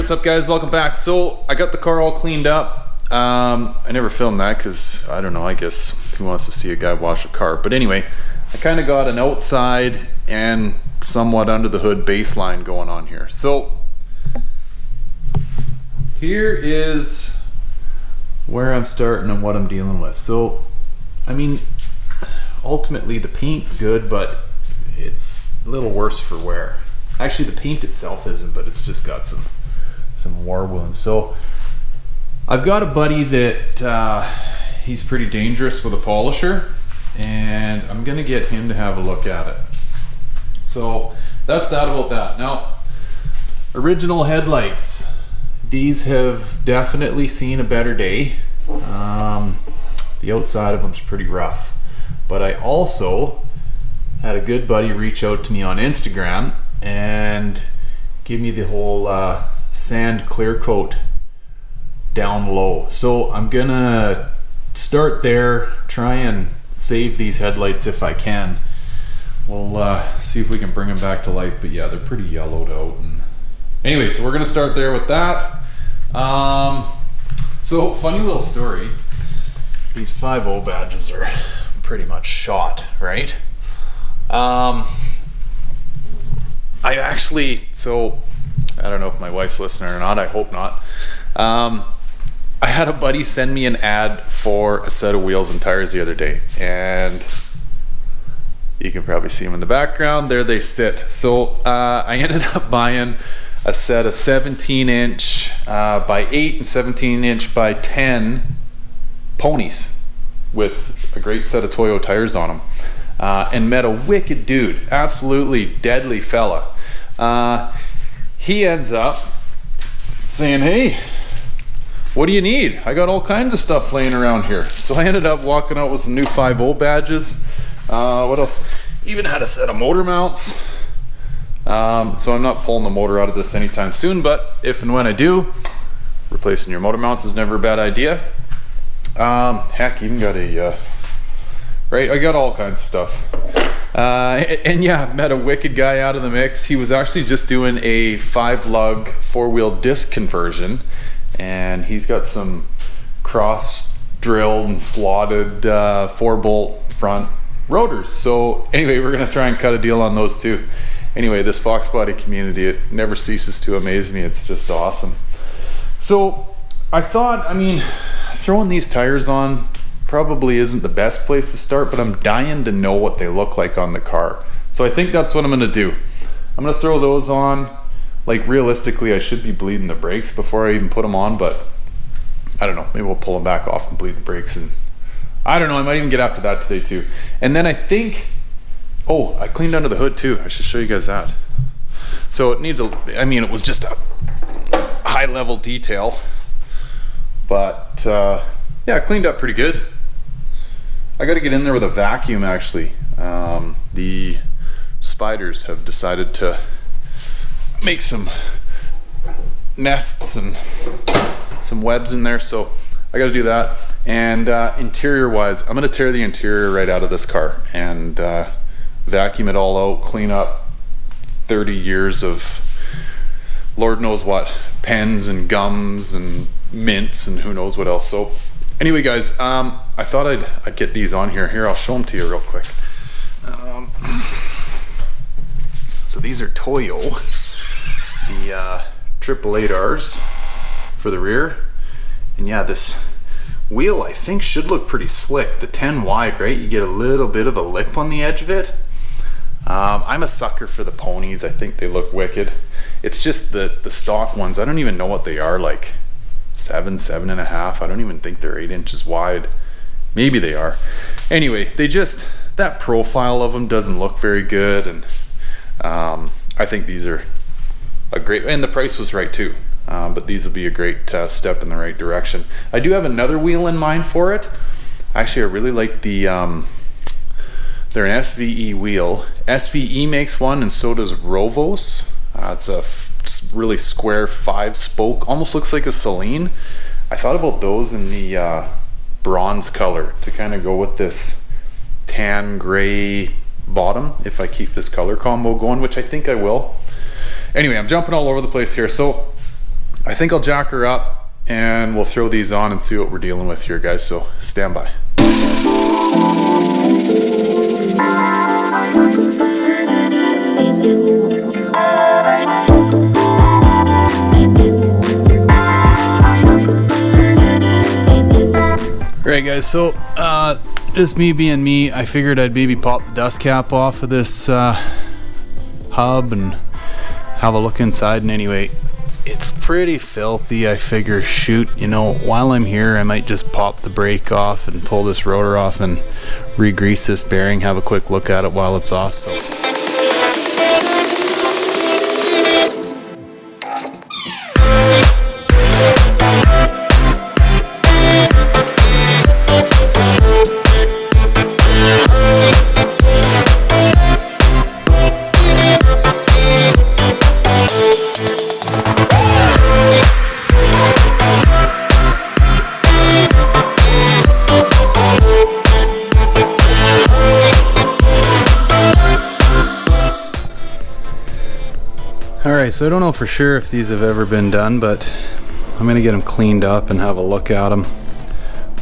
what's up guys? Welcome back. So I got the car all cleaned up. I never filmed that because I don't know, I guess who wants to see a guy wash a car? But anyway, I kind of got an outside and somewhat under the hood baseline going on here. So here is where I'm starting and what I'm dealing with. So I mean, ultimately the paint's good, but it's a little worse for wear. Actually, the paint itself isn't, but it's just got some war wounds. So I've got a buddy that he's pretty dangerous with a polisher, and I'm gonna get him to have a look at it. So that's that about that. Now, original headlights. These have definitely seen a better day. The outside of them's pretty rough, but I also had a good buddy reach out to me on Instagram and give me the whole sand clear coat down low. So I'm gonna start there, try and save these headlights if I can. We'll see if we can bring them back to life, but yeah, they're pretty yellowed out. And anyway, so we're gonna start there with that. So funny little story. These 5.0 badges are pretty much shot, right? I actually, so I don't know if my wife's listening or not, I hope not. I had a buddy send me an ad for a set of wheels and tires the other day, and you can probably see them in the background. There they sit. So I ended up buying a set of 17-inch by 8 and 17-inch by 10 ponies with a great set of Toyo tires on them. And met a wicked dude, absolutely deadly fella. He ends up saying, hey, what do you need? I got all kinds of stuff laying around here. So I ended up walking out with some new 5.0 badges. What else? Even had a set of motor mounts. So I'm not pulling the motor out of this anytime soon, but if and when I do, replacing your motor mounts is never a bad idea. Heck, even got a right, I got all kinds of stuff. And yeah, met a wicked guy out of the mix. He was actually just doing a 5-lug 4-wheel disc conversion, and he's got some cross drilled and slotted 4-bolt front rotors. So anyway, we're gonna try and cut a deal on those too. Anyway, this Foxbody community, it never ceases to amaze me. It's just awesome. So I thought, I mean, throwing these tires on probably isn't the best place to start, but I'm dying to know what they look like on the car. So I think that's what I'm gonna do. I'm gonna throw those on. Like realistically, I should be bleeding the brakes before I even put them on, but I don't know, maybe we'll pull them back off and bleed the brakes, and I don't know, I might even get after that today too. And then I think, oh, I cleaned under the hood too. I should show you guys that. So it needs a, I mean, it was just a high level detail, but yeah, it cleaned up pretty good. I got to get in there with a vacuum actually. The spiders have decided to make some nests and some webs in there, so I got to do that. And interior wise, I'm going to tear the interior right out of this car and vacuum it all out, clean up 30 years of Lord knows what, pens and gums and mints and who knows what else. So anyway guys, I thought I'd get these on here. Here, I'll show them to you real quick. So these are Toyo, the 888Rs for the rear. And yeah, this wheel I think should look pretty slick. The 10 wide, right? You get a little bit of a lip on the edge of it. I'm a sucker for the ponies. I think they look wicked. It's just the stock ones, I don't even know what they are, like 7.5. I don't even think they're 8 inches wide. Maybe they are. Anyway, they just, that profile of them doesn't look very good, and I think these are a great, and the price was right too. But these will be a great step in the right direction. I do have another wheel in mind for it. Actually, I really like the, they're an SVE wheel. SVE makes one, and so does Rovos. It's a really square 5-spoke, almost looks like a Celine. I thought about those in the bronze color to kind of go with this tan gray bottom if I keep this color combo going, which I think I will. Anyway, I'm jumping all over the place here. So I think I'll jack her up and we'll throw these on and see what we're dealing with here, guys. So stand by. Alright guys, so just me being me, I figured I'd maybe pop the dust cap off of this hub and have a look inside. And anyway, it's pretty filthy. I figure, shoot, you know, while I'm here I might just pop the brake off and pull this rotor off and re-grease this bearing, have a quick look at it while it's off. So alright, so I don't know for sure if these have ever been done, but I'm gonna get them cleaned up and have a look at them.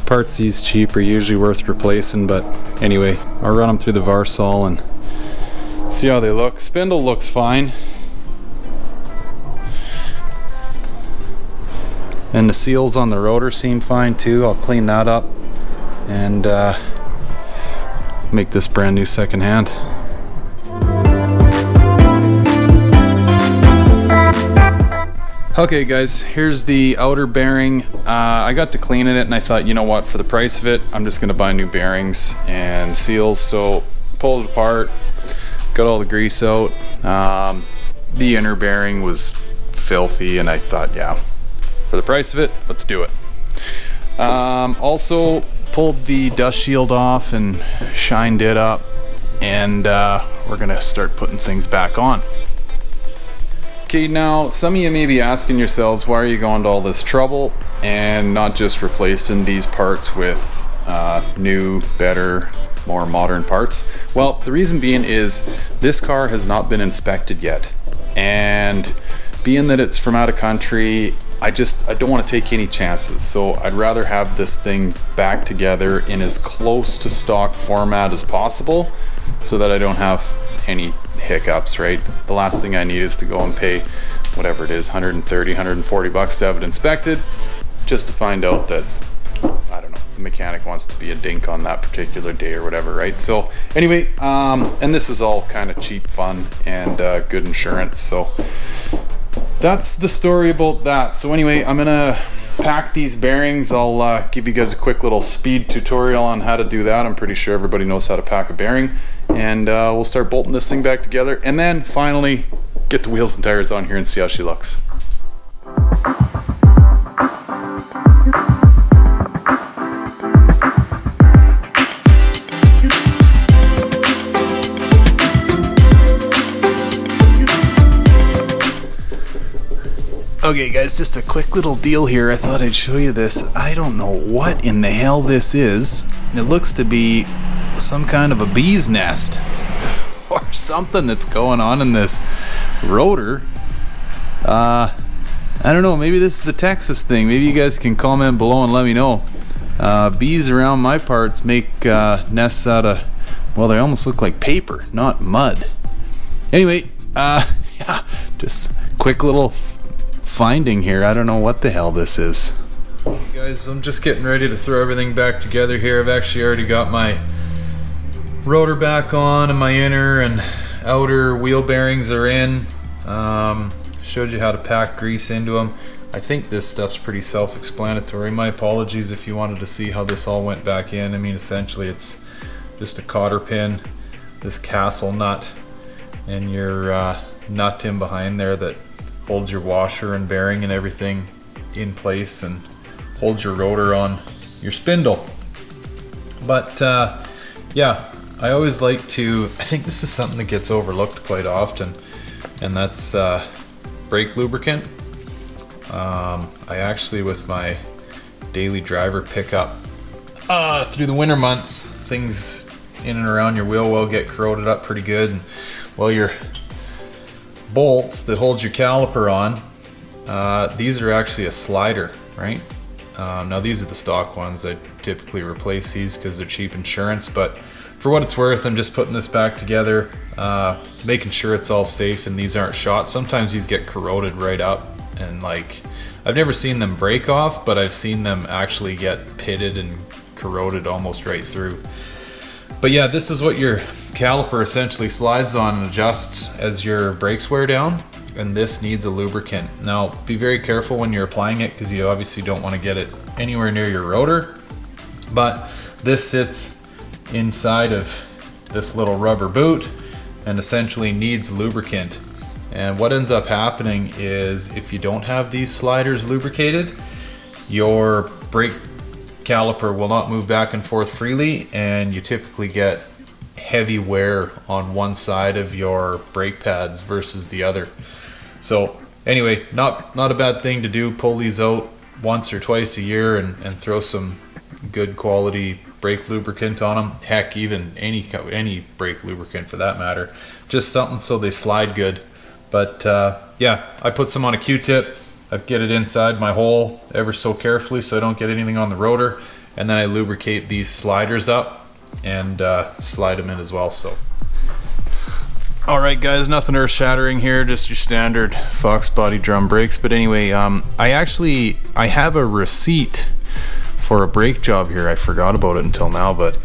Parts these cheap are usually worth replacing, but anyway, I'll run them through the Varsol and see how they look. Spindle looks fine. And the seals on the rotor seem fine too. I'll clean that up and make this brand new secondhand. Okay guys, here's the outer bearing. I got to cleaning it and I thought, you know what, for the price of it, I'm just gonna buy new bearings and seals. So pulled it apart, got all the grease out. The inner bearing was filthy and I thought, yeah, for the price of it, let's do it. Also pulled the dust shield off and shined it up, and we're gonna start putting things back on. Okay, now some of you may be asking yourselves, why are you going to all this trouble and not just replacing these parts with new, better, more modern parts? Well, the reason being is this car has not been inspected yet, and being that it's from out of country, I don't want to take any chances. So I'd rather have this thing back together in as close to stock format as possible so that I don't have any hiccups, right? The last thing I need is to go and pay whatever it is, 130, 140 bucks to have it inspected, just to find out that, I don't know, the mechanic wants to be a dink on that particular day or whatever, right? So anyway, and this is all kind of cheap fun and good insurance. So that's the story about that. So anyway, I'm gonna pack these bearings. I'll give you guys a quick little speed tutorial on how to do that. I'm pretty sure everybody knows how to pack a bearing, and we'll start bolting this thing back together, and then finally get the wheels and tires on here and see how she looks. Okay guys, just a quick little deal here. I thought I'd show you this. I don't know what in the hell this is. It looks to be some kind of a bee's nest or something that's going on in this rotor. I don't know, maybe this is a Texas thing. Maybe you guys can comment below and let me know. Bees around my parts make nests out of, well, they almost look like paper, not mud. Anyway, yeah, just quick little finding here. I don't know what the hell this is. Guys, I'm just getting ready to throw everything back together here. I've actually already got my rotor back on, and my inner and outer wheel bearings are in. Showed you how to pack grease into them. I think this stuff's pretty self-explanatory. My apologies if you wanted to see how this all went back in. I mean, essentially it's just a cotter pin, this castle nut, and your nut in behind there that holds your washer and bearing and everything in place and holds your rotor on your spindle. But yeah, I always like to, I think this is something that gets overlooked quite often, and that's brake lubricant. I actually, with my daily driver pickup, through the winter months, things in and around your wheel well get corroded up pretty good, and well, your bolts that hold your caliper on these are actually a slider, right? Now these are the stock ones. I typically replace these because they're cheap insurance, but for what it's worth, I'm just putting this back together, making sure it's all safe and these aren't shot. Sometimes these get corroded right up, and like, I've never seen them break off, but I've seen them actually get pitted and corroded almost right through. But yeah, this is what your caliper essentially slides on and adjusts as your brakes wear down, and this needs a lubricant. Now be very careful when you're applying it, because you obviously don't want to get it anywhere near your rotor, but this sits inside of this little rubber boot and essentially needs lubricant. And what ends up happening is, if you don't have these sliders lubricated, your brake caliper will not move back and forth freely, and you typically get heavy wear on one side of your brake pads versus the other. So anyway, not a bad thing to do. Pull these out once or twice a year and throw some good quality brake lubricant on them. Heck, even any brake lubricant for that matter. Just something so they slide good. But yeah, I put some on a Q-tip. I get it inside my hole ever so carefully so I don't get anything on the rotor, and then I lubricate these sliders up and slide them in as well. So, all right guys, nothing earth-shattering here, just your standard Foxbody drum brakes. But anyway, I have a receipt for a brake job here. I forgot about it until now, but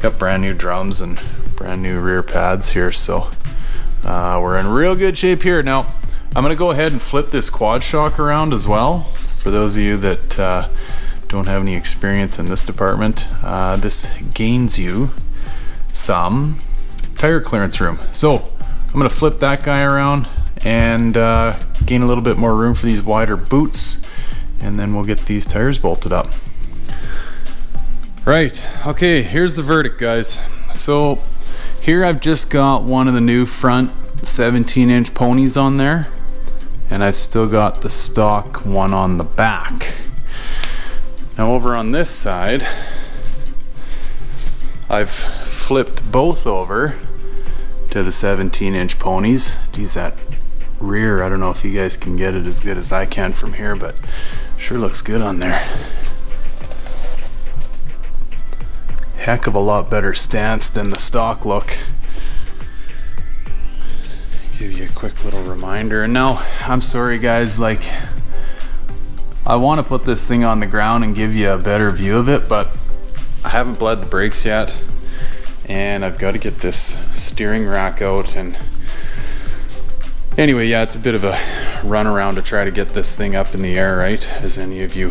got brand new drums and brand new rear pads here, so we're in real good shape here. Now I'm gonna go ahead and flip this quad shock around as well, for those of you that don't have any experience in this department. This gains you some tire clearance room. So I'm gonna flip that guy around and gain a little bit more room for these wider boots, and then we'll get these tires bolted up. Right, okay, here's the verdict, guys. So here I've just got one of the new front 17-inch ponies on there, and I've still got the stock one on the back. Now over on this side, I've flipped both over to the 17-inch ponies. Geez, that rear, I don't know if you guys can get it as good as I can from here, but sure looks good on there. Heck of a lot better stance than the stock look. Give you a quick little reminder. And now, I'm sorry guys, like, I want to put this thing on the ground and give you a better view of it, but I haven't bled the brakes yet, and I've got to get this steering rack out. And anyway, yeah, it's a bit of a run around to try to get this thing up in the air, right, as any of you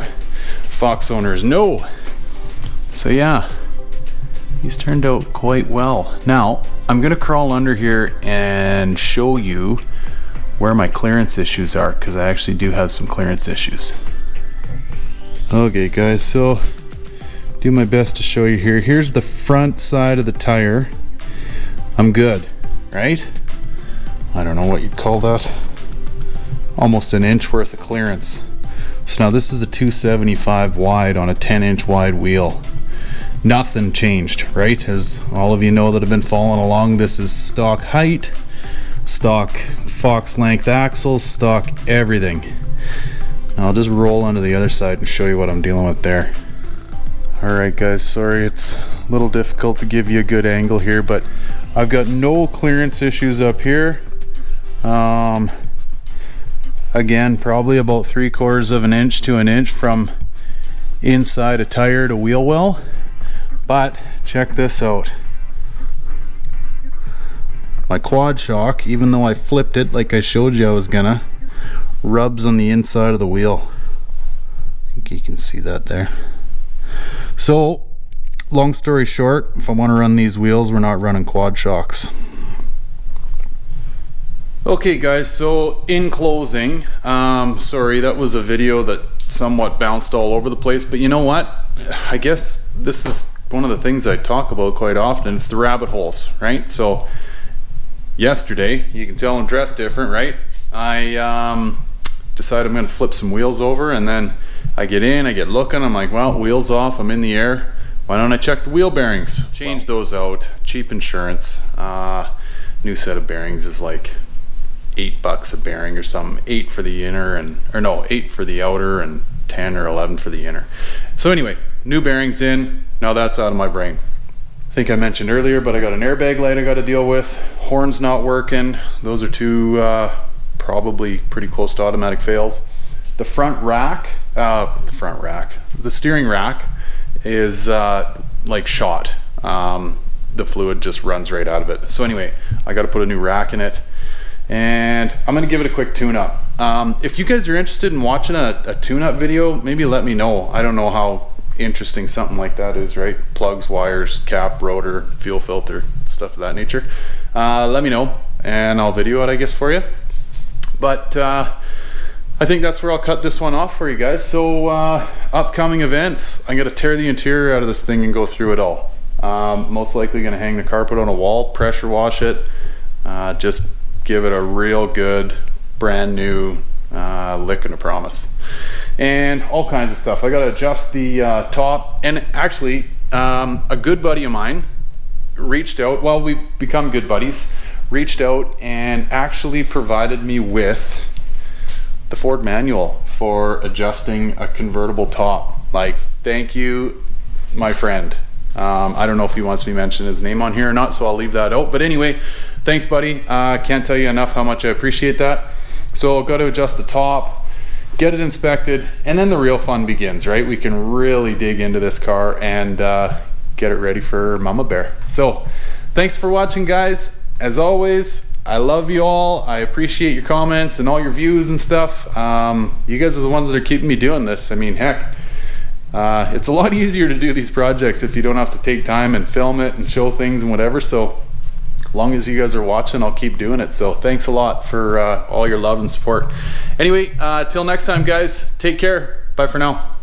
Fox owners know. So yeah, these turned out quite well. Now I'm gonna crawl under here and show you where my clearance issues are, because I actually do have some clearance issues. Okay guys, so do my best to show you here. Here's the front side of the tire. I'm good, right? I don't know what you'd call that. Almost an inch worth of clearance. So now this is a 275 wide on a 10-inch wide wheel. Nothing changed, right? As all of you know that have been following along, this is stock height, stock Fox length axles, stock everything. Now I'll just roll onto the other side and show you what I'm dealing with there. Alright guys, sorry it's a little difficult to give you a good angle here, but I've got no clearance issues up here. Again, probably about 3/4 of an inch to an inch from inside a tire to wheel well. But check this out. My quad shock, even though I flipped it like I showed you I was gonna, rubs on the inside of the wheel. I think you can see that there. So, long story short, if I want to run these wheels, we're not running quad shocks. Okay guys, so in closing, sorry that was a video that somewhat bounced all over the place, but you know what? I guess this is one of the things I talk about quite often. It's the rabbit holes, right? So yesterday, you can tell I'm dressed different, right? I decided I'm going to flip some wheels over, and then I get in, I get looking, I'm like, well, wheels off, I'm in the air, why don't I check the wheel bearings? Change those out, cheap insurance. New set of bearings is like $8 a bearing or something. 8 for the inner, and or no, 8 for the outer and 10 or 11 for the inner. So anyway, new bearings in. Now that's out of my brain. I think I mentioned earlier, but I got an airbag light I got to deal with. Horn's not working. Those are two probably pretty close to automatic fails. The front rack, the steering rack is like shot. The fluid just runs right out of it. So anyway, I got to put a new rack in it, and I'm gonna give it a quick tune-up. If you guys are interested in watching a tune-up video, maybe let me know. I don't know how interesting something like that is, right? Plugs, wires, cap, rotor, fuel filter, stuff of that nature. Let me know and I'll video it, I guess, for you. But I think that's where I'll cut this one off for you guys. So upcoming events, I'm gonna tear the interior out of this thing and go through it all. Most likely gonna hang the carpet on a wall, pressure wash it, just give it a real good brand new lick and a promise, and all kinds of stuff. I gotta adjust the top, and actually a good buddy of mine reached out, well, we've become good buddies, reached out and actually provided me with the Ford manual for adjusting a convertible top. Like, thank you, my friend. I don't know if he wants me to mention his name on here or not, so I'll leave that out. But anyway, thanks, buddy. Can't tell you enough how much I appreciate that. So I've got to adjust the top, get it inspected, and then the real fun begins, right? We can really dig into this car and get it ready for Mama Bear. So thanks for watching, guys. As always, I love you all. I appreciate your comments and all your views and stuff. You guys are the ones that are keeping me doing this. I mean, heck, it's a lot easier to do these projects if you don't have to take time and film it and show things and whatever. So as long as you guys are watching, I'll keep doing it. So thanks a lot for all your love and support. Anyway, till next time, guys, take care. Bye for now.